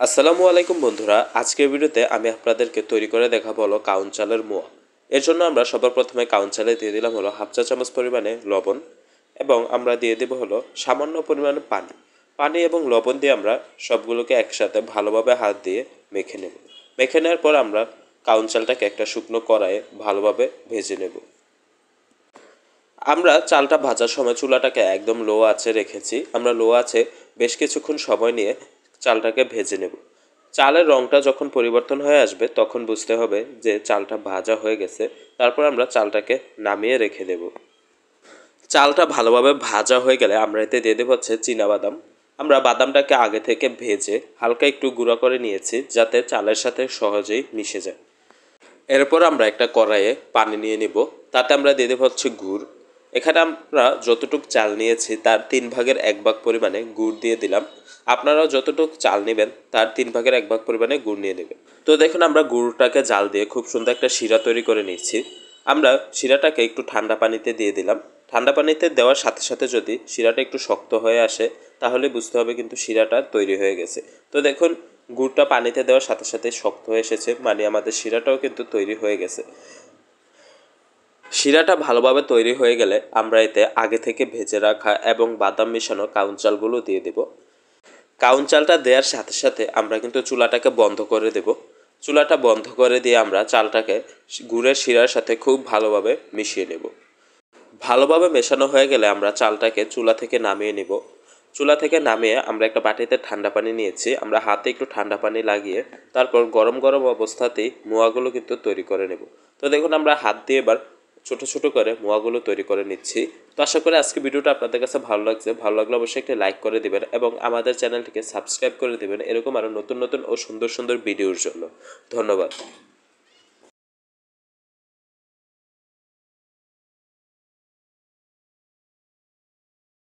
আসসালামু আলাইকুম বন্ধুরা, আজকের ভিডিওতে আমি আপনাদেরকে তৈরি করে দেখাবো হলো কাউন চালের মোয়া। এর জন্য আমরা সবার প্রথমে কাউন চালে দিয়ে দিলাম হলো হাফ চা চামচ পরিমাণে লবণ এবং আমরা দিয়ে দেবো হলো সামান্য পরিমাণে পানি। পানি এবং লবণ দিয়ে আমরা সবগুলোকে একসাথে ভালোভাবে হাত দিয়ে মেখে নেব। মেখে নেওয়ার পর আমরা কাউন চালটাকে একটা শুকনো কড়াইয়ে ভালোভাবে ভেজে নেব। আমরা চালটা ভাজার সময় চুলাটাকে একদম লো আঁচে রেখেছি। আমরা লো আঁচে বেশ কিছুক্ষণ সময় নিয়ে চালটাকে ভেজে নেব। চালের রঙটা যখন পরিবর্তন হয়ে আসবে তখন বুঝতে হবে যে চালটা ভাজা হয়ে গেছে। তারপর আমরা চালটাকে নামিয়ে রেখে দেব। চালটা ভালোভাবে ভাজা হয়ে গেলে আমরা এতে দিয়ে দেবো হচ্ছে চীনাবাদাম। আমরা বাদামটাকে আগে থেকে ভেজে হালকা একটু গুঁড়া করে নিয়েছি যাতে চালের সাথে সহজেই মিশে যায়। এরপর আমরা একটা কড়াইয়ে পানি নিয়ে নিব, তাতে আমরা দিয়ে দেবো হচ্ছে গুড়। এখানে আমরা যতটুকু চাল নিয়েছি তার 3/1 পরিমাণে গুড় দিয়ে দিলাম। আপনারাও যতটুকু চাল নেবেন তার 3/1 পরিমাণে গুড় নিয়ে নেবেন। তো দেখুন আমরা গুড়টাকে জাল দিয়ে খুব সুন্দর একটা শিরা তৈরি করে নিচ্ছি। আমরা শিরাটাকে একটু ঠান্ডা পানিতে দিয়ে দিলাম। ঠান্ডা পানিতে দেওয়ার সাথে সাথে যদি শিরাটা একটু শক্ত হয়ে আসে তাহলে বুঝতে হবে কিন্তু শিরাটা তৈরি হয়ে গেছে। তো দেখুন গুড়টা পানিতে দেওয়ার সাথে সাথে শক্ত হয়ে এসেছে, মানে আমাদের শিরাটাও কিন্তু তৈরি হয়ে গেছে। শিরাটা ভালোভাবে তৈরি হয়ে গেলে আমরা এতে আগে থেকে ভেজে রাখা এবং বাদাম মেশানো কাউন চালগুলো দিয়ে দেব। কাউন চালটা দেওয়ার সাথে সাথে আমরা কিন্তু চুলাটাকে বন্ধ করে দেব। চুলাটা বন্ধ করে দিয়ে আমরা চালটাকে গুড়ের শিরার সাথে খুব ভালোভাবে মিশিয়ে নেব। ভালোভাবে মেশানো হয়ে গেলে আমরা চালটাকে চুলা থেকে নামিয়ে নেব। চুলা থেকে নামিয়ে আমরা একটা বাটিতে ঠান্ডা পানি নিয়েছি। আমরা হাতে একটু ঠান্ডা পানি লাগিয়ে তারপর গরম গরম অবস্থাতেই মোয়াগুলো কিন্তু তৈরি করে নেব। তো দেখুন আমরা হাত দিয়ে এবার ছোট ছোট করে মোয়াগুলো তৈরি করে নিচ্ছি। তো আশা করি আজকে ভিডিওটা আপনাদের কাছে ভালো লাগছে। ভালো লাগলে অবশ্যই একটি লাইক করে দিবেন এবং আমাদের চ্যানেলটিকে সাবস্ক্রাইব করে দিবেন এরকম আরও নতুন নতুন ও সুন্দর সুন্দর ভিডিওর জন্য। ধন্যবাদ।